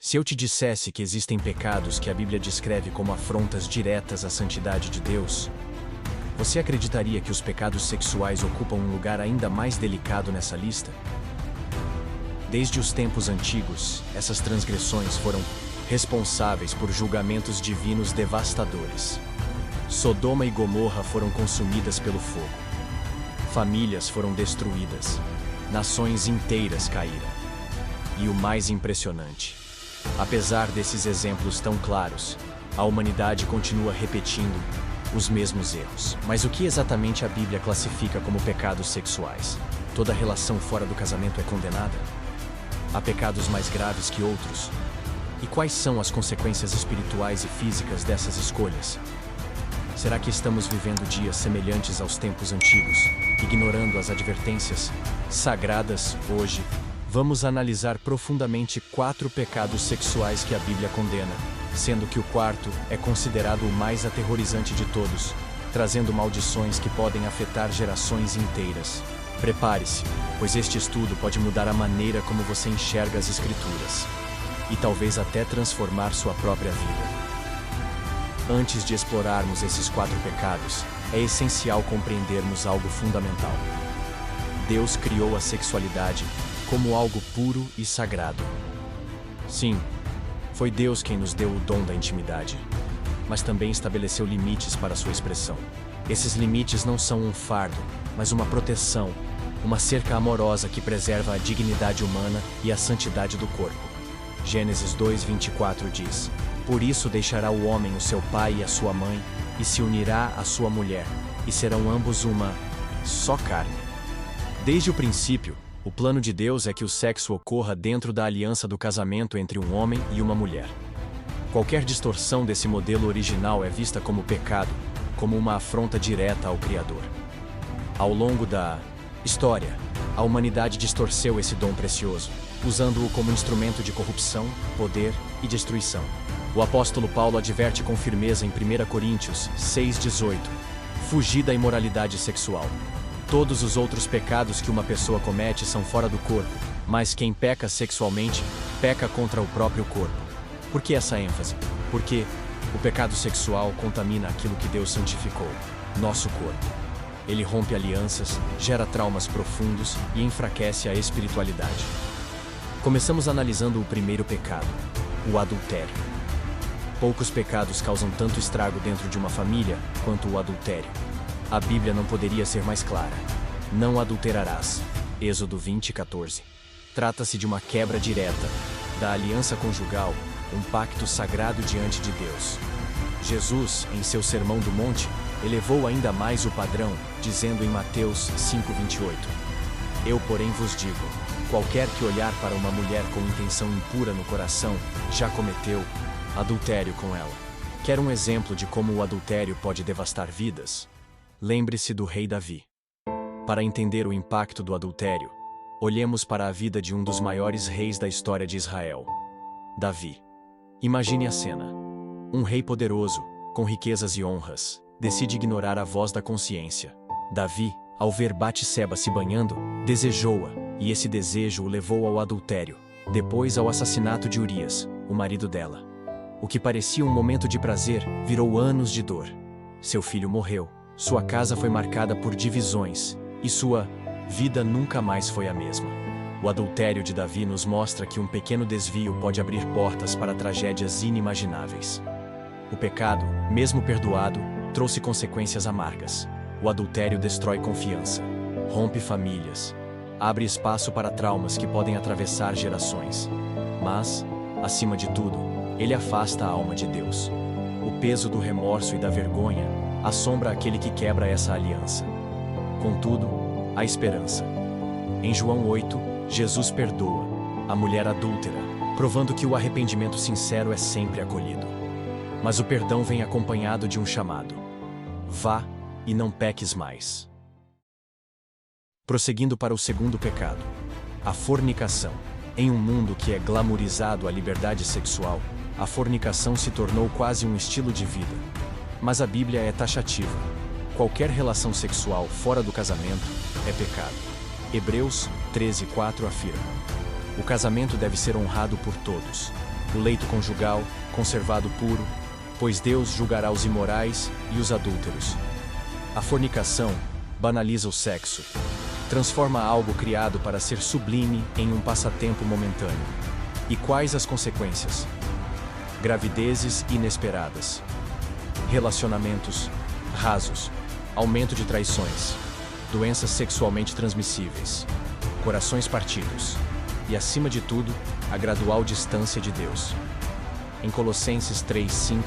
Se eu te dissesse que existem pecados que a Bíblia descreve como afrontas diretas à santidade de Deus, você acreditaria que os pecados sexuais ocupam um lugar ainda mais delicado nessa lista? Desde os tempos antigos, essas transgressões foram responsáveis por julgamentos divinos devastadores. Sodoma e Gomorra foram consumidas pelo fogo. Famílias foram destruídas. Nações inteiras caíram. E o mais impressionante, apesar desses exemplos tão claros, a humanidade continua repetindo os mesmos erros. Mas o que exatamente a Bíblia classifica como pecados sexuais? Toda relação fora do casamento é condenada? Há pecados mais graves que outros? E quais são as consequências espirituais e físicas dessas escolhas? Será que estamos vivendo dias semelhantes aos tempos antigos, ignorando as advertências sagradas hoje? Vamos analisar profundamente 4 pecados sexuais que a Bíblia condena, sendo que o quarto é considerado o mais aterrorizante de todos, trazendo maldições que podem afetar gerações inteiras. Prepare-se, pois este estudo pode mudar a maneira como você enxerga as Escrituras, e talvez até transformar sua própria vida. Antes de explorarmos esses 4 pecados, é essencial compreendermos algo fundamental. Deus criou a sexualidade como algo puro e sagrado. Sim, foi Deus quem nos deu o dom da intimidade, mas também estabeleceu limites para sua expressão. Esses limites não são um fardo, mas uma proteção, uma cerca amorosa que preserva a dignidade humana e a santidade do corpo. Gênesis 2:24 diz: "Por isso deixará o homem o seu pai e a sua mãe, e se unirá à sua mulher, e serão ambos uma só carne." Desde o princípio, o plano de Deus é que o sexo ocorra dentro da aliança do casamento entre um homem e uma mulher. Qualquer distorção desse modelo original é vista como pecado, como uma afronta direta ao Criador. Ao longo da história, a humanidade distorceu esse dom precioso, usando-o como instrumento de corrupção, poder e destruição. O apóstolo Paulo adverte com firmeza em 1 Coríntios 6:18: "Fugi da imoralidade sexual. Todos os outros pecados que uma pessoa comete são fora do corpo, mas quem peca sexualmente, peca contra o próprio corpo." Por que essa ênfase? Porque o pecado sexual contamina aquilo que Deus santificou, nosso corpo. Ele rompe alianças, gera traumas profundos e enfraquece a espiritualidade. Começamos analisando o primeiro pecado, o adultério. Poucos pecados causam tanto estrago dentro de uma família quanto o adultério. A Bíblia não poderia ser mais clara. Não adulterarás. Êxodo 20:14. Trata-se de uma quebra direta da aliança conjugal, um pacto sagrado diante de Deus. Jesus, em seu Sermão do Monte, elevou ainda mais o padrão, dizendo em Mateus 5:28: "Eu, porém, vos digo, qualquer que olhar para uma mulher com intenção impura no coração, já cometeu adultério com ela." Quer um exemplo de como o adultério pode devastar vidas? Lembre-se do rei Davi. Para entender o impacto do adultério, olhemos para a vida de um dos maiores reis da história de Israel, Davi. Imagine a cena. Um rei poderoso, com riquezas e honras, decide ignorar a voz da consciência. Davi, ao ver Batseba se banhando, desejou-a, e esse desejo o levou ao adultério, depois ao assassinato de Urias, o marido dela. O que parecia um momento de prazer virou anos de dor. Seu filho morreu, sua casa foi marcada por divisões, e sua vida nunca mais foi a mesma. O adultério de Davi nos mostra que um pequeno desvio pode abrir portas para tragédias inimagináveis. O pecado, mesmo perdoado, trouxe consequências amargas. O adultério destrói confiança, rompe famílias, abre espaço para traumas que podem atravessar gerações. Mas, acima de tudo, ele afasta a alma de Deus. O peso do remorso e da vergonha assombra aquele que quebra essa aliança. Contudo, há esperança. Em João 8, Jesus perdoa a mulher adúltera, provando que o arrependimento sincero é sempre acolhido. Mas o perdão vem acompanhado de um chamado: vá e não peques mais. Prosseguindo para o segundo pecado, a fornicação. Em um mundo que é glamourizado a liberdade sexual, a fornicação se tornou quase um estilo de vida. Mas a Bíblia é taxativa. Qualquer relação sexual fora do casamento é pecado. Hebreus 13:4 afirma: "O casamento deve ser honrado por todos." o leito conjugal, conservado puro, pois Deus julgará os imorais e os adúlteros. A fornicação banaliza o sexo, transforma algo criado para ser sublime em um passatempo momentâneo. E quais as consequências? Gravidezes inesperadas, relacionamentos rasos, aumento de traições, doenças sexualmente transmissíveis, corações partidos e, acima de tudo, a gradual distância de Deus. Em Colossenses 3:5,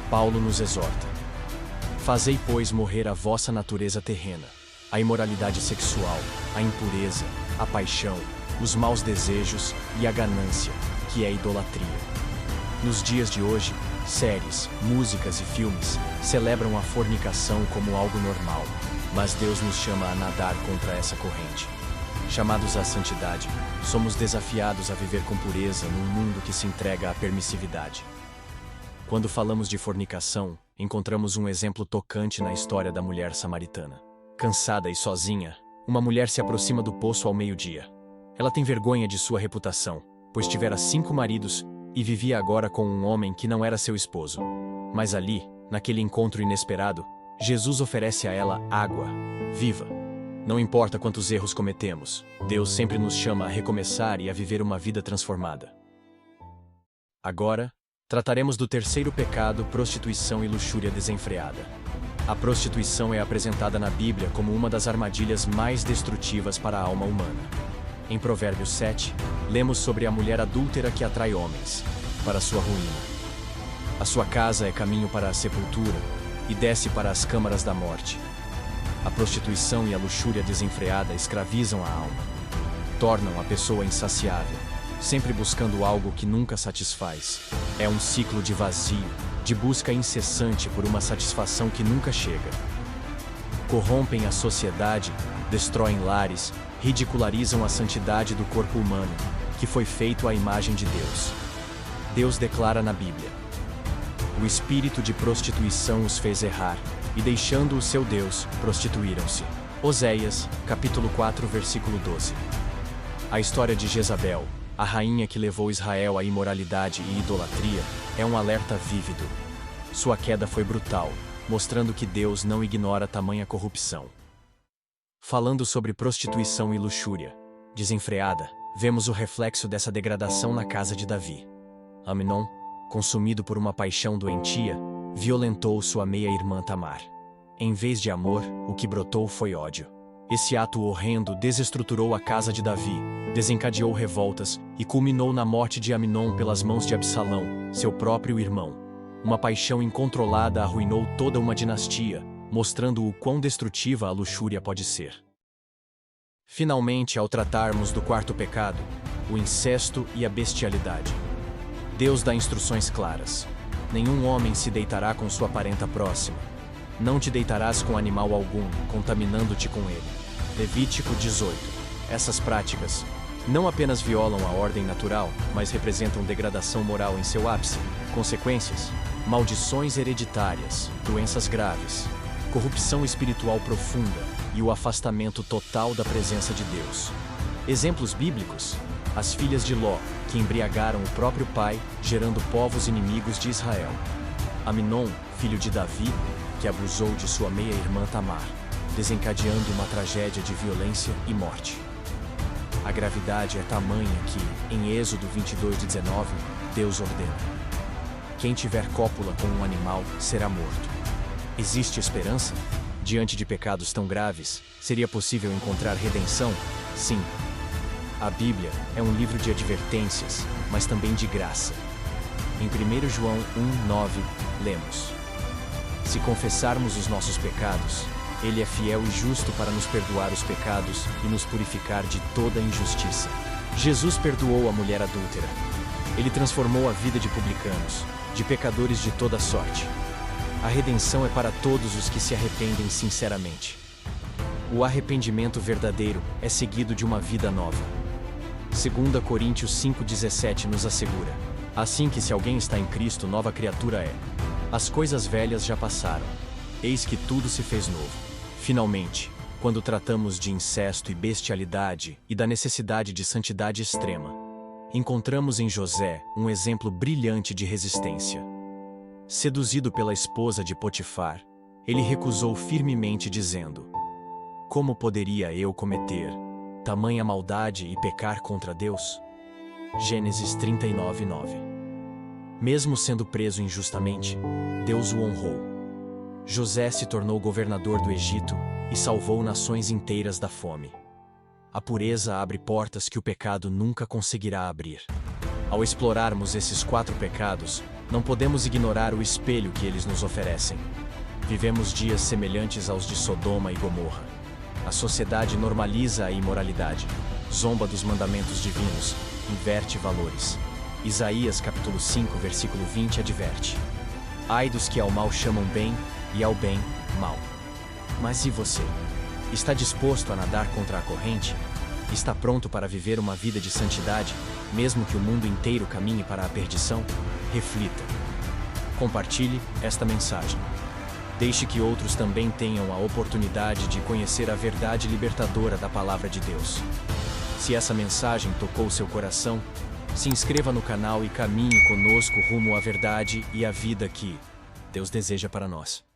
Paulo nos exorta: fazei, pois, morrer a vossa natureza terrena, a imoralidade sexual, a impureza, a paixão, os maus desejos e a ganância, que é a idolatria. Nos dias de hoje, séries, músicas e filmes celebram a fornicação como algo normal, mas Deus nos chama a nadar contra essa corrente. Chamados à santidade, somos desafiados a viver com pureza num mundo que se entrega à permissividade. Quando falamos de fornicação, encontramos um exemplo tocante na história da mulher samaritana. Cansada e sozinha, uma mulher se aproxima do poço ao meio-dia. Ela tem vergonha de sua reputação, pois tivera 5 maridos e vivia agora com um homem que não era seu esposo. Mas ali, naquele encontro inesperado, Jesus oferece a ela água viva. Não importa quantos erros cometemos, Deus sempre nos chama a recomeçar e a viver uma vida transformada. Agora, trataremos do terceiro pecado, prostituição e luxúria desenfreada. A prostituição é apresentada na Bíblia como uma das armadilhas mais destrutivas para a alma humana. Em Provérbios 7, lemos sobre a mulher adúltera que atrai homens para sua ruína. A sua casa é caminho para a sepultura e desce para as câmaras da morte. A prostituição e a luxúria desenfreada escravizam a alma, tornam a pessoa insaciável, sempre buscando algo que nunca satisfaz. É um ciclo de vazio, de busca incessante por uma satisfação que nunca chega. Corrompem a sociedade, destroem lares, ridicularizam a santidade do corpo humano, que foi feito à imagem de Deus. Deus declara na Bíblia: o espírito de prostituição os fez errar, e deixando o seu Deus, prostituíram-se. Oséias, capítulo 4, versículo 12. A história de Jezabel, a rainha que levou Israel à imoralidade e idolatria, é um alerta vívido. Sua queda foi brutal, mostrando que Deus não ignora tamanha corrupção. Falando sobre prostituição e luxúria desenfreada, vemos o reflexo dessa degradação na casa de Davi. Amnon, consumido por uma paixão doentia, violentou sua meia-irmã Tamar. Em vez de amor, o que brotou foi ódio. Esse ato horrendo desestruturou a casa de Davi, desencadeou revoltas e culminou na morte de Amnon pelas mãos de Absalão, seu próprio irmão. Uma paixão incontrolada arruinou toda uma dinastia, mostrando o quão destrutiva a luxúria pode ser. Finalmente, ao tratarmos do quarto pecado, o incesto e a bestialidade, Deus dá instruções claras. Nenhum homem se deitará com sua parenta próxima. Não te deitarás com animal algum, contaminando-te com ele. Levítico 18. Essas práticas não apenas violam a ordem natural, mas representam degradação moral em seu ápice. Consequências: maldições hereditárias, doenças graves, corrupção espiritual profunda e o afastamento total da presença de Deus. Exemplos bíblicos: as filhas de Ló, que embriagaram o próprio pai, gerando povos inimigos de Israel. Amnon, filho de Davi, que abusou de sua meia-irmã Tamar, desencadeando uma tragédia de violência e morte. A gravidade é tamanha que, em Êxodo 22:19, Deus ordena: quem tiver cópula com um animal será morto. Existe esperança? Diante de pecados tão graves, seria possível encontrar redenção? Sim. A Bíblia é um livro de advertências, mas também de graça. Em 1 João 1:9, lemos: se confessarmos os nossos pecados, Ele é fiel e justo para nos perdoar os pecados e nos purificar de toda injustiça. Jesus perdoou a mulher adúltera. Ele transformou a vida de publicanos, de pecadores de toda sorte. A redenção é para todos os que se arrependem sinceramente. O arrependimento verdadeiro é seguido de uma vida nova. 2 Coríntios 5:17 nos assegura: assim que se alguém está em Cristo, nova criatura é. As coisas velhas já passaram. Eis que tudo se fez novo. Finalmente, quando tratamos de incesto e bestialidade e da necessidade de santidade extrema, encontramos em José um exemplo brilhante de resistência. Seduzido pela esposa de Potifar, ele recusou firmemente, dizendo: "Como poderia eu cometer tamanha maldade e pecar contra Deus?" Gênesis 39:9. Mesmo sendo preso injustamente, Deus o honrou. José se tornou governador do Egito e salvou nações inteiras da fome. A pureza abre portas que o pecado nunca conseguirá abrir. Ao explorarmos esses 4 pecados, não podemos ignorar o espelho que eles nos oferecem. Vivemos dias semelhantes aos de Sodoma e Gomorra. A sociedade normaliza a imoralidade, zomba dos mandamentos divinos, inverte valores. Isaías capítulo 5, versículo 20 adverte: "Ai dos que ao mal chamam bem e ao bem, mal." Mas e você? Está disposto a nadar contra a corrente? Está pronto para viver uma vida de santidade, mesmo que o mundo inteiro caminhe para a perdição? Reflita. Compartilhe esta mensagem. Deixe que outros também tenham a oportunidade de conhecer a verdade libertadora da Palavra de Deus. Se essa mensagem tocou seu coração, se inscreva no canal e caminhe conosco rumo à verdade e à vida que Deus deseja para nós.